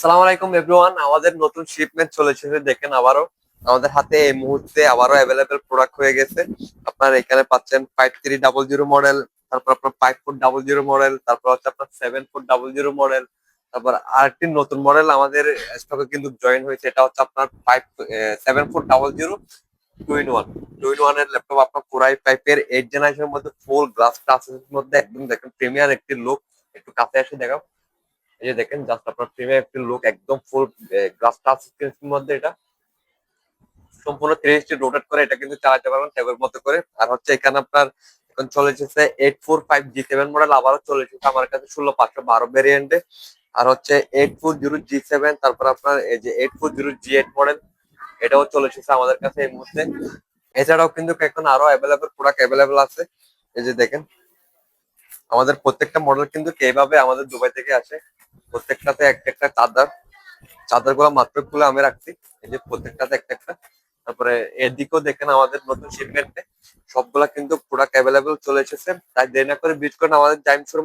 সালাম আলাইকুম এভরিওয়ান, আমাদের নতুন শিপমেন্ট চলে এসেছে। দেখেন আবারও আমাদের হাতে এই মুহূর্তে আবারও অ্যাভেলেবেল প্রোডাক্ট হয়ে গেছে। আপনার এখানে পাচ্ছেন 5300 মডেল, তারপর আপনার 5400 মডেল, তারপর হচ্ছে আপনার 7400 মডেল, তারপর আরেকটি নতুন মডেল আমাদের স্টকে কিন্তু জয়েন হয়েছে। এটা হচ্ছে আপনার 7400 টু ইন ওয়ান এর ল্যাপটপ। আপনার কোরাই টাইপের 8 জেনারেশনের মধ্যে ফুল গ্লাস টাচের মধ্যে একদম দেখেন প্রিমিয়ার একটি লুক। একটু কাছে এসে দেখাও। এই যে দেখেন জাস্ট আপনার প্রিমিয়ার একটি লুক, একদম ফুল গ্লাস টাচ স্ক্রিনের মধ্যে। এটা সম্পূর্ণ 360 রোটেট করে এটা কিন্তু চালাতে পারবেন ট্যাবের মতো করে। আর হচ্ছে এখানে আপনার এখন চলে এসেছে 845G7 মডেল, আবারও চলে এসেছে আমার কাছে 16512 ভেরিয়েন্টে। আর হচ্ছে 840G7, তারপর আপনার এই যে 840G8 মডেল, এটাও চলে এসেছে আমাদের কাছে এই মুহূর্তে। এছাড়াও কিন্তু এখন আরো অ্যাভেলেবেল প্রোডাক্ট অ্যাভেলেবেল আছে। এই যে দেখেন আমাদের প্রত্যেকটা মডেল কিন্তু এইভাবে আমাদের দুবাই থেকে আসে। প্রত্যেকটাতে একটা একটা চাদর গুলো মাত্র খুলে আমি রাখছি। এই যে প্রত্যেকটাতে একটা একটা। তারপরে এদিকেও দেখেন আমাদের নতুন শিপমেন্টে সবগুলা কিন্তু প্রোডাক্ট অ্যাভেলেবেল চলে এসেছে। তাই দেরি না করে ভিজিট করুন আমাদের টাইম শোরুমে।